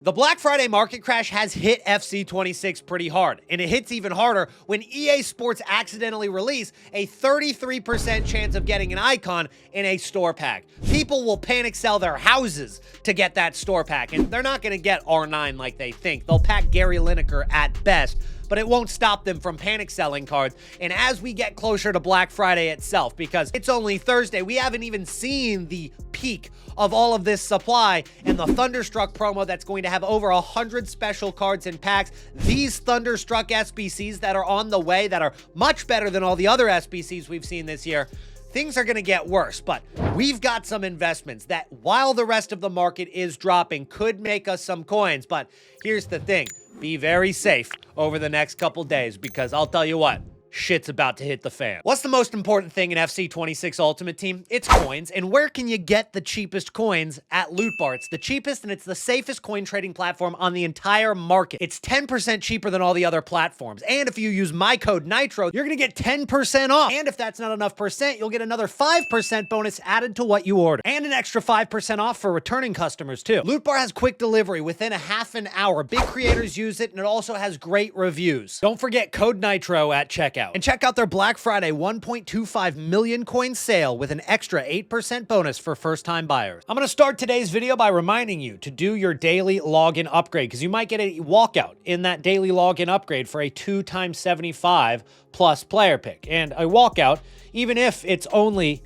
The Black Friday market crash has hit FC26 pretty hard, and it hits even harder when EA Sports accidentally release a 33% chance of getting an icon in a store pack. People will panic sell their houses to get that store pack, and they're not going to get R9 like they think. They'll pack Gary Lineker at best, but it won't stop them from panic selling cards. And as we get closer to Black Friday itself, because it's only Thursday, we haven't even seen the peak of all of this supply and the Thunderstruck promo that's going to have over 100 special cards and packs. These Thunderstruck SBCs that are on the way, that are much better than all the other SBCs we've seen this year, things are going to get worse. But we've got some investments that, while the rest of the market is dropping, could make us some coins. But here's the thing. Be very safe over the next couple days, because I'll tell you what, shit's about to hit the fan. What's the most important thing in FC26 Ultimate Team? It's coins. And where can you get the cheapest coins? At Loot Bar. It's the cheapest and it's the safest coin trading platform on the entire market. It's 10% cheaper than all the other platforms. And if you use my code Nitro, you're going to get 10% off. And if that's not enough percent, you'll get another 5% bonus added to what you order. And an extra 5% off for returning customers too. Loot Bar has quick delivery within a half an hour. Big creators use it, and it also has great reviews. Don't forget code Nitro at checkout. And check out their Black Friday 1.25 million coin sale with an extra 8% bonus for first-time buyers. I'm going to start today's video by reminding you to do your daily login upgrade, because you might get a walkout in that daily login upgrade for a 2x75 plus player pick. And a walkout, even if it's only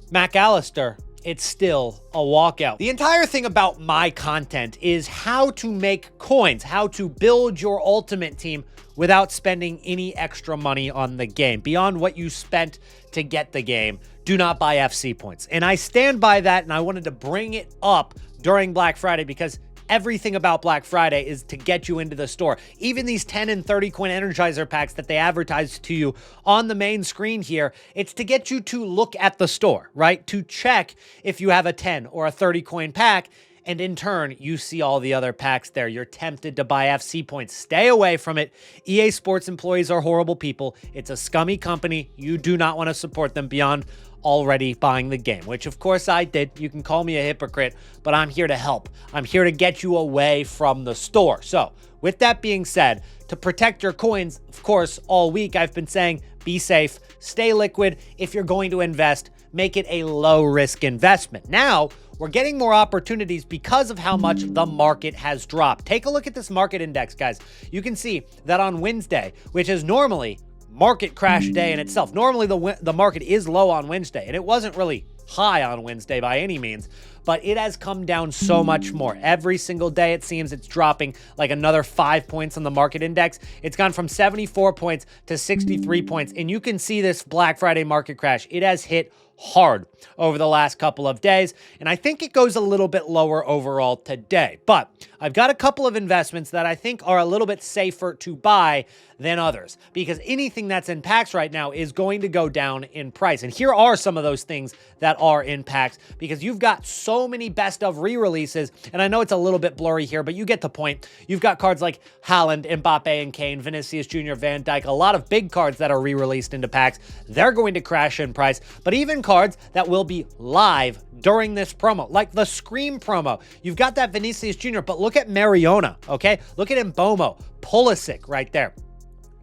McAllister, it's still a walkout. The entire thing about my content is how to make coins, how to build your ultimate team without spending any extra money on the game. Beyond what you spent to get the game, do not buy FC points. And I stand by that, and I wanted to bring it up during Black Friday because everything about Black Friday is to get you into the store. Even these 10 and 30 coin Energizer packs that they advertise to you on the main screen here, it's to get you to look at the store, right? To check if you have a 10 or a 30 coin pack, and in turn, you see all the other packs there. You're tempted to buy FC points. Stay away from it. EA Sports employees are horrible people. It's a scummy company. You do not want to support them beyond already buying the game, which of course I did. You can call me a hypocrite, but I'm here to help. I'm here to get you away from the store. So with that being said, to protect your coins, of course, all week I've been saying, be safe, stay liquid. If you're going to invest, make it a low risk investment. Now, we're getting more opportunities because of how much the market has dropped. Take a look at this market index, guys. You can see that on Wednesday, which is normally market crash day in itself. Normally the market is low on Wednesday, and it wasn't really high on Wednesday by any means, but it has come down so much more. Every single day, it seems it's dropping like another 5 points on the market index. It's gone from 74 points to 63 points, and you can see this Black Friday market crash. It has hit hard over the last couple of days, and I think it goes a little bit lower overall today. But I've got a couple of investments that I think are a little bit safer to buy than others, because anything that's in packs right now is going to go down in price. And here are some of those things that are in packs, because you've got so many best of re-releases, and I know it's a little bit blurry here, but you get the point. You've got cards like Haaland, Mbappe and Kane, Vinicius Jr., Van Dijk, a lot of big cards that are re-released into packs. They're going to crash in price, but even cards that will be live during this promo, like the Scream promo. You've got that Vinicius Jr., but look at Mariona, okay? Look at Mbomo, Pulisic right there,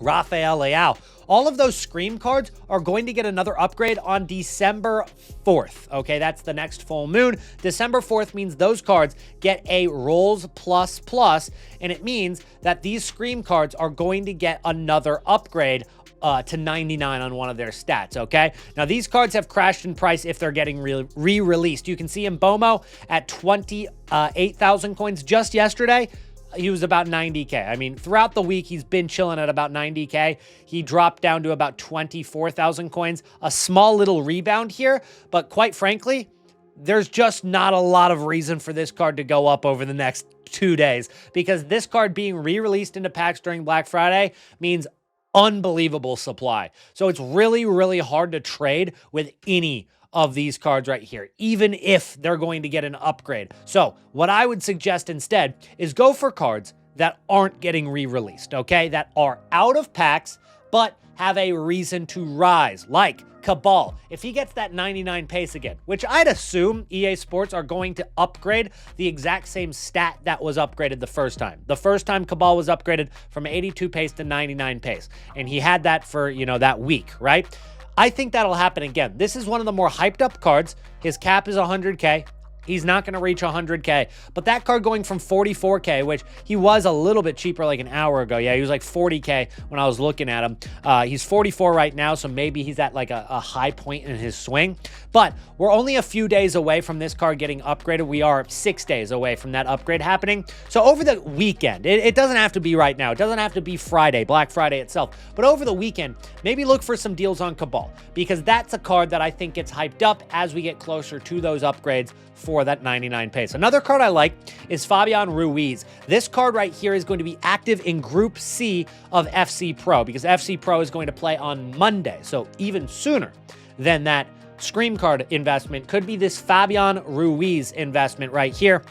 Rafael Leao. All of those Scream cards are going to get another upgrade on December 4th, okay? That's the next full moon. December 4th means those cards get a Rolls Plus Plus, and it means that these Scream cards are going to get another upgrade to 99 on one of their stats, okay? Now, these cards have crashed in price if they're getting re-released. You can see Mbomo at 28,000 coins just yesterday. He was about 90K. I mean, throughout the week, he's been chilling at about 90K. He dropped down to about 24,000 coins. A small little rebound here, but quite frankly, there's just not a lot of reason for this card to go up over the next 2 days, because this card being re-released into packs during Black Friday means unbelievable supply. So it's really, really hard to trade with any of these cards right here, even if they're going to get an upgrade. So what I would suggest instead is go for cards that aren't getting re-released, okay? That are out of packs, but have a reason to rise, like Cabal. If he gets that 99 pace again, which I'd assume EA Sports are going to upgrade the exact same stat that was upgraded the first time. The first time Cabal was upgraded from 82 pace to 99 pace, and he had that for, that week, right? I think that'll happen again. This is one of the more hyped up cards. His cap is 100K. He's not going to reach 100K, but that card going from 44K, which he was a little bit cheaper like an hour ago. Yeah, he was like 40K when I was looking at him. He's 44 right now, so maybe he's at like a high point in his swing, but we're only a few days away from this card getting upgraded. We are 6 days away from that upgrade happening. So over the weekend, it doesn't have to be right now. It doesn't have to be Friday, Black Friday itself, but over the weekend, maybe look for some deals on Cabal, because that's a card that I think gets hyped up as we get closer to those upgrades for that 99 pace. Another card I like is Fabian Ruiz. This card right here is going to be active in Group C of FC Pro, because FC Pro is going to play on Monday. So even sooner than that Scream card investment could be this Fabian Ruiz investment right here,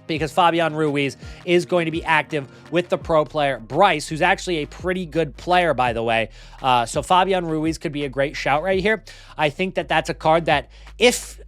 because Fabian Ruiz is going to be active with the pro player Bryce, who's actually a pretty good player, by the way. So Fabian Ruiz could be a great shout right here. I think that that's a card that, if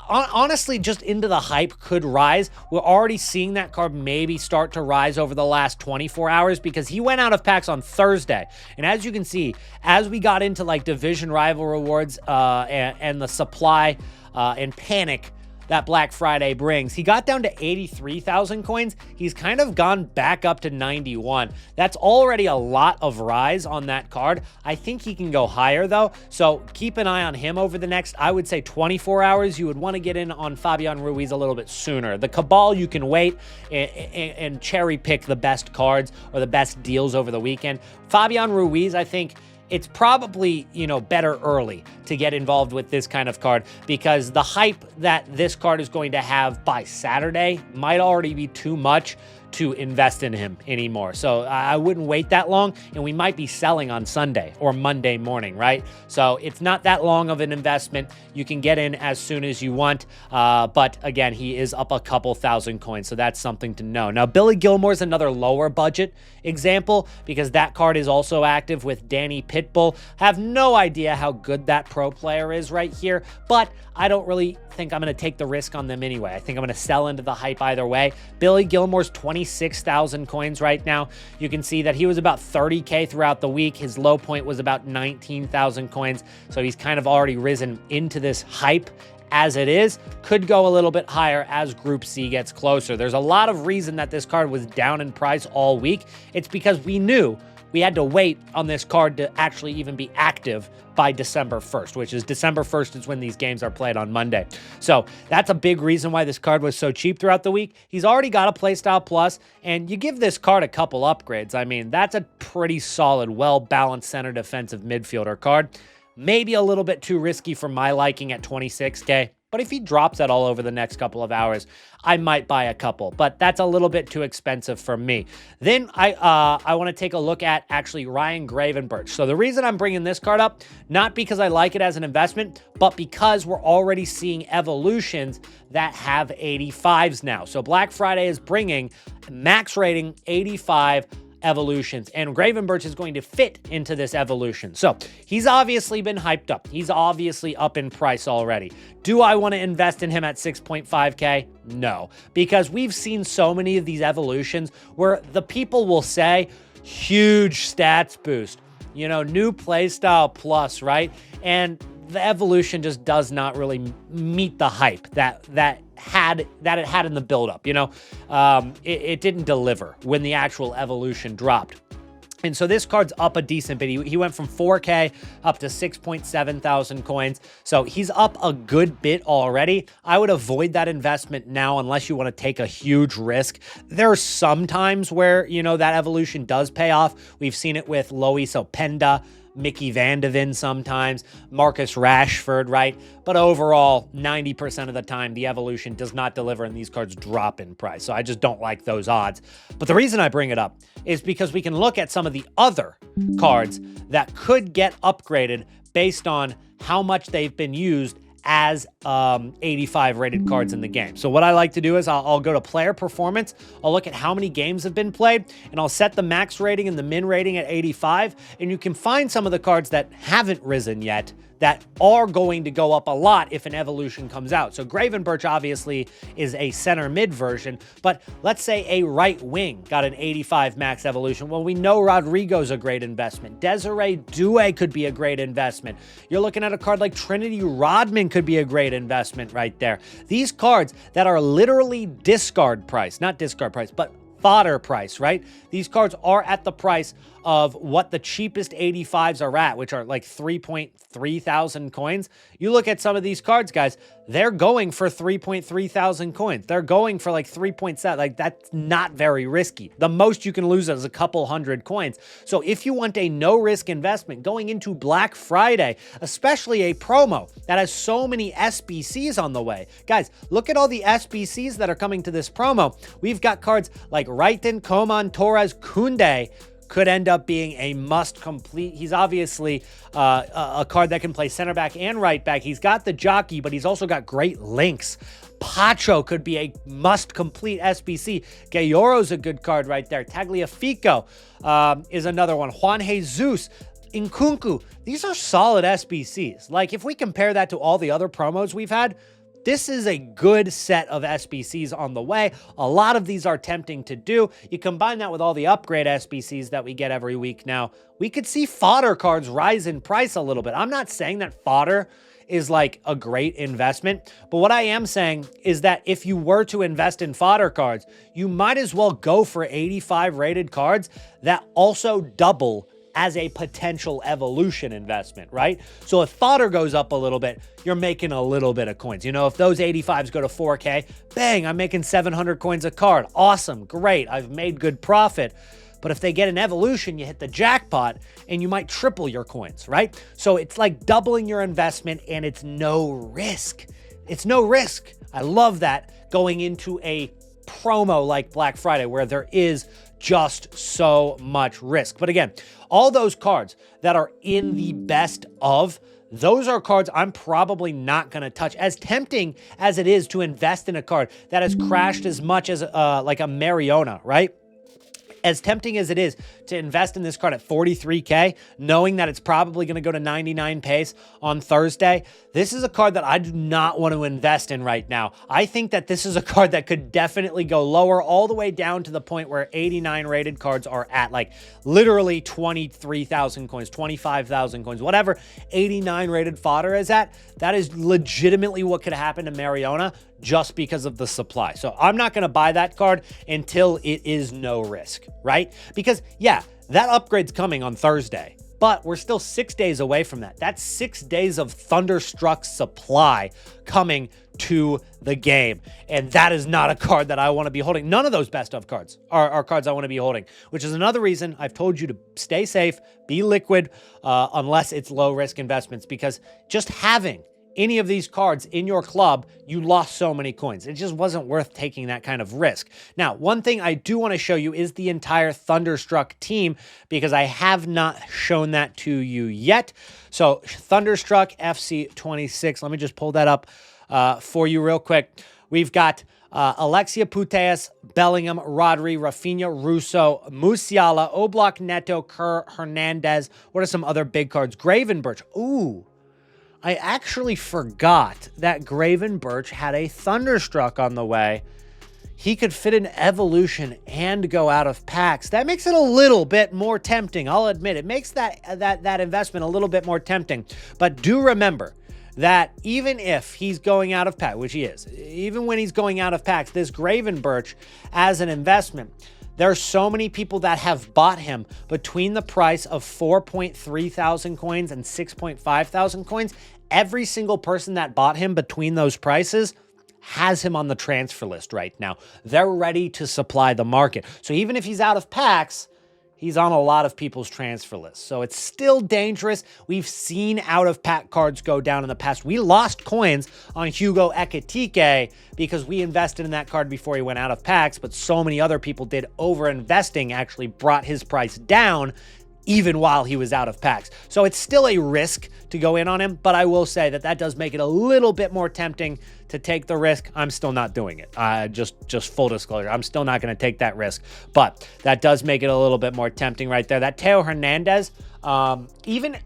honestly just into the hype, could rise. We're already seeing that card maybe start to rise over the last 24 hours, because he went out of packs on Thursday. And as you can see, as we got into like division rival rewards and the supply and panic that Black Friday brings, he got down to 83,000 coins. He's kind of gone back up to 91. That's already a lot of rise on that card. I think he can go higher though, so keep an eye on him over the next, I would say, 24 hours. You would want to get in on Fabian Ruiz a little bit sooner. The Cabal, you can wait and cherry pick the best cards or the best deals over the weekend. Fabian Ruiz, I think it's probably, better early to get involved with this kind of card, because the hype that this card is going to have by Saturday might already be too much to invest in him anymore. So I wouldn't wait that long, and we might be selling on Sunday or Monday morning, right? So it's not that long of an investment. You can get in as soon as you want, but again, he is up a couple thousand coins, so that's something to know. Now, Billy Gilmore's another lower budget example, because that card is also active with Danny Pitbull. Have no idea how good that pro player is right here, but I don't really think I'm going to take the risk on them anyway. I think I'm going to sell into the hype either way. Billy Gilmore's 26,000 coins right now. You can see that he was about 30K throughout the week. His low point was about 19,000 coins. So he's kind of already risen into this hype as it is. Could go a little bit higher as Group C gets closer. There's a lot of reason that this card was down in price all week. It's because we knew we had to wait on this card to actually even be active by December 1st, which is December 1st is when these games are played on Monday. So that's a big reason why this card was so cheap throughout the week. He's already got a Playstyle Plus, and you give this card a couple upgrades. I mean, that's a pretty solid, well-balanced center defensive midfielder card. Maybe a little bit too risky for my liking at 26K. But if he drops that all over the next couple of hours, I might buy a couple, but that's a little bit too expensive for me. Then I want to take a look at actually Ryan Gravenberch. So the reason I'm bringing this card up, not because I like it as an investment, but because we're already seeing evolutions that have 85s now. So Black Friday is bringing max rating 85 evolutions, and Gravenberch is going to fit into this evolution. So he's obviously been hyped up. He's obviously up in price already. Do I want to invest in him at 6.5K? No, because we've seen so many of these evolutions where the people will say, huge stats boost, new playstyle plus, right? And the evolution just does not really meet the hype that it had in the buildup. It didn't deliver when the actual evolution dropped. And so this card's up a decent bit. He went from 4K up to 6.7 thousand coins. So he's up a good bit already. I would avoid that investment now unless you want to take a huge risk. There are some times where, that evolution does pay off. We've seen it with Lois Openda, Mickey Van de Ven sometimes, Marcus Rashford, right? But overall, 90% of the time, the evolution does not deliver and these cards drop in price. So I just don't like those odds. But the reason I bring it up is because we can look at some of the other cards that could get upgraded based on how much they've been used as 85 rated cards in the game. So what I like to do is I'll go to player performance. I'll look at how many games have been played, and I'll set the max rating and the min rating at 85. And you can find some of the cards that haven't risen yet that are going to go up a lot if an evolution comes out. So Gravenberch obviously is a center mid version, but let's say a right wing got an 85 max evolution. Well, we know Rodrigo's a great investment. Desiree Doué could be a great investment. You're looking at a card like Trinity Rodman could be a great investment right there. These cards that are literally discard price, not discard price, but fodder price, right? These cards are at the price of what the cheapest 85s are at, which are like 3.3 thousand coins. You look at some of these cards, guys, they're going for 3.3 thousand coins. They're going for like 3.7. Like, that's not very risky. The most you can lose is a couple hundred coins. So if you want a no-risk investment going into Black Friday, especially a promo that has so many SBCs on the way, guys, look at all the SBCs that are coming to this promo. We've got cards like Reiten, Coman, Torres, Koundé, could end up being a must complete. He's obviously a card that can play center back and right back. He's got the jockey, but he's also got great links. Pacho could be a must complete SBC. Gayoro's a good card right there. Tagliafico is another one. Juan Jesus, Nkunku. These are solid SBCs. Like, if we compare that to all the other promos we've had, this is a good set of SBCs on the way. A lot of these are tempting to do. You combine that with all the upgrade SBCs that we get every week now, we could see fodder cards rise in price a little bit. I'm not saying that fodder is like a great investment, but what I am saying is that if you were to invest in fodder cards, you might as well go for 85 rated cards that also double as a potential evolution investment, right? So if fodder goes up a little bit, you're making a little bit of coins. You know, if those 85s go to 4K, bang, I'm making 700 coins a card. Awesome, great, I've made good profit. But if they get an evolution, you hit the jackpot and you might triple your coins, right? So it's like doubling your investment and it's no risk. It's no risk. I love that going into a promo like Black Friday where there is just so much risk. But again, all those cards that are in the best of, those are cards I'm probably not going to touch. As tempting as it is to invest in a card that has crashed as much as like a Mariona, right? As tempting as it is to invest in this card at 43K, knowing that it's probably going to go to 99 pace on Thursday, this is a card that I do not want to invest in right now. I think that this is a card that could definitely go lower, all the way down to the point where 89 rated cards are at like literally 23,000 coins, 25,000 coins, whatever 89 rated fodder is at. That is legitimately what could happen to Mariona just because of the supply. So I'm not going to buy that card until it is no risk, right? Because yeah, that upgrade's coming on Thursday, but we're still 6 days away from that. That's 6 days of Thunderstruck supply coming to the game. And that is not a card that I want to be holding. None of those best of cards are cards I want to be holding, which is another reason I've told you to stay safe, be liquid, unless it's low risk investments, because just having any of these cards in your club, you lost so many coins. It just wasn't worth taking that kind of risk. Now, one thing I do want to show you is the entire Thunderstruck team, because I have not shown that to you yet. So Thunderstruck FC 26, let me just pull that up for you real quick. We've got Alexia Putellas, Bellingham, Rodri, Rafinha, Russo, Musiala, Oblak, Neto, Kerr, Hernandez. What are some other big cards? Gravenberch. Ooh. I actually forgot that Gravenberch had a Thunderstruck on the way. He could fit an evolution and go out of packs. That makes it a little bit more tempting. I'll admit it makes that investment a little bit more tempting. But do remember that even if he's going out of pack, which he is, even when he's going out of packs, this Gravenberch as an investment, there are so many people that have bought him between the price of 4.3 thousand coins and 6.5 thousand coins. Every single person that bought him between those prices has him on the transfer list right now. They're ready to supply the market. So even if he's out of packs, he's on a lot of people's transfer lists. So it's still dangerous. We've seen out-of-pack cards go down in the past. We lost coins on Hugo Ekitike because we invested in that card before he went out of packs, but so many other people did. Over-investing actually brought his price down. even while he was out of packs. So it's still a risk to go in on him, but I will say that does make it a little bit more tempting to take the risk. I'm still not doing it. Just full disclosure, I'm still not going to take that risk, but that does make it a little bit more tempting right there. That Teo Hernandez, even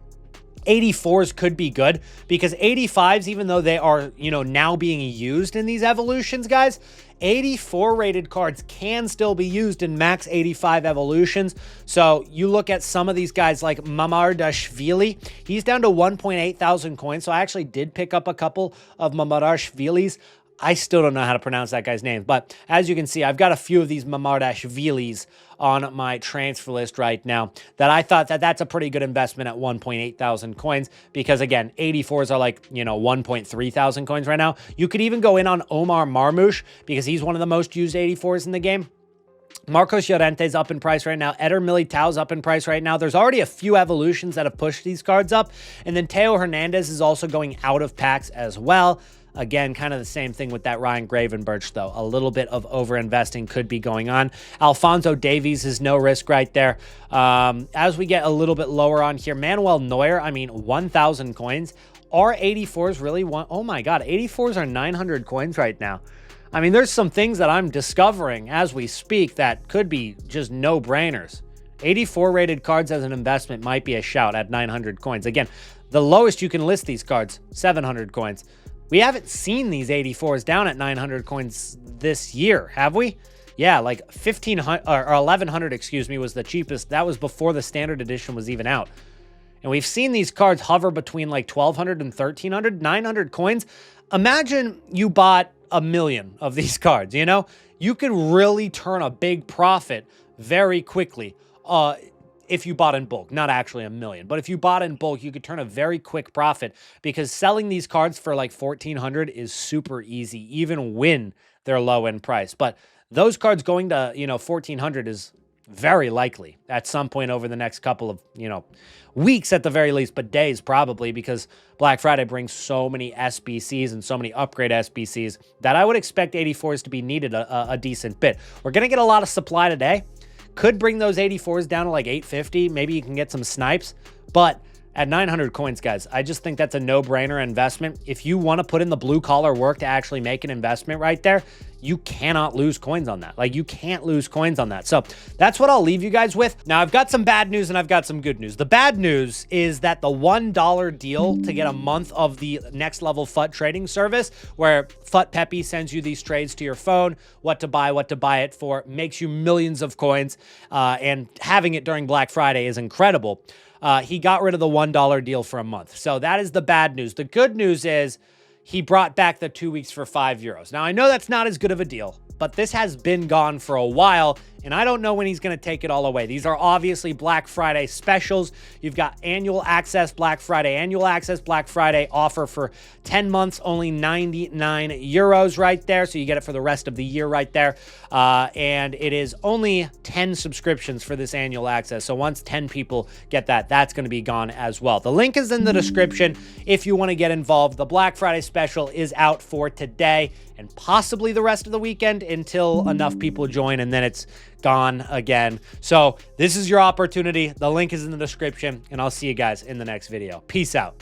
84s could be good, because 85s, even though they are, now being used in these evolutions, guys, 84 rated cards can still be used in max 85 evolutions. So you look at some of these guys like Mamardashvili, he's down to 1.8 thousand coins. So I actually did pick up a couple of Mamardashvilis. I still don't know how to pronounce that guy's name, but as you can see, I've got a few of these Mamardashvilis on my transfer list right now that I thought that's a pretty good investment at 1.8 thousand coins, because again, 84s are like, 1.3 thousand coins right now. You could even go in on Omar Marmoush, because he's one of the most used 84s in the game. Marcos Llorente's up in price right now. Eder Militao's up in price right now. There's already a few evolutions that have pushed these cards up. And then Teo Hernandez is also going out of packs as well. Again, kind of the same thing with that Ryan Gravenberch, though. A little bit of over-investing could be going on. Alphonso Davies is no risk right there. As we get a little bit lower on here, Manuel Neuer, 1,000 coins. Are 84s really one? Oh my God, 84s are 900 coins right now. There's some things that I'm discovering as we speak that could be just no-brainers. 84 rated cards as an investment might be a shout at 900 coins. Again, the lowest you can list these cards, 700 coins. We haven't seen these 84s down at 900 coins this year, have we? Yeah, like 1,500 or 1,100, excuse me, was the cheapest. That was before the standard edition was even out. And we've seen these cards hover between like 1,200 and 1,300, 900 coins. Imagine you bought 1 million of these cards, You could really turn a big profit very quickly. If you bought in bulk, not actually 1 million, but if you bought in bulk, you could turn a very quick profit, because selling these cards for like 1,400 is super easy, even when they're low in price. But those cards going to, 1,400 is very likely at some point over the next couple of, weeks at the very least, but days probably, because Black Friday brings so many SBCs and so many upgrade SBCs that I would expect 84s to be needed a decent bit. We're going to get a lot of supply today. Could bring those 84s down to like 850. Maybe you can get some snipes. But at 900 coins, guys, I just think that's a no-brainer investment. If you want to put in the blue-collar work to actually make an investment right there, you cannot lose coins on that. Like, you can't lose coins on that. So that's what I'll leave you guys with. Now, I've got some bad news and I've got some good news. The bad news is that the $1 deal to get a month of the Next Level FUT trading service, where FUT Peppy sends you these trades to your phone, what to buy it for, makes you millions of coins, and having it during Black Friday is incredible. He got rid of the $1 deal for a month. So that is the bad news. The good news is he brought back the 2 weeks for €5. Now, I know that's not as good of a deal, but this has been gone for a while, and I don't know when he's going to take it all away. These are obviously Black Friday specials. You've got annual access, Black Friday, annual access, Black Friday offer for 10 months, only €99 right there. So you get it for the rest of the year right there. And it is only 10 subscriptions for this annual access. So once 10 people get that, that's going to be gone as well. The link is in the description if you want to get involved. The Black Friday special is out for today and possibly the rest of the weekend until enough people join, and then it's gone again. So this is your opportunity. The link is in the description, and I'll see you guys in the next video. Peace out.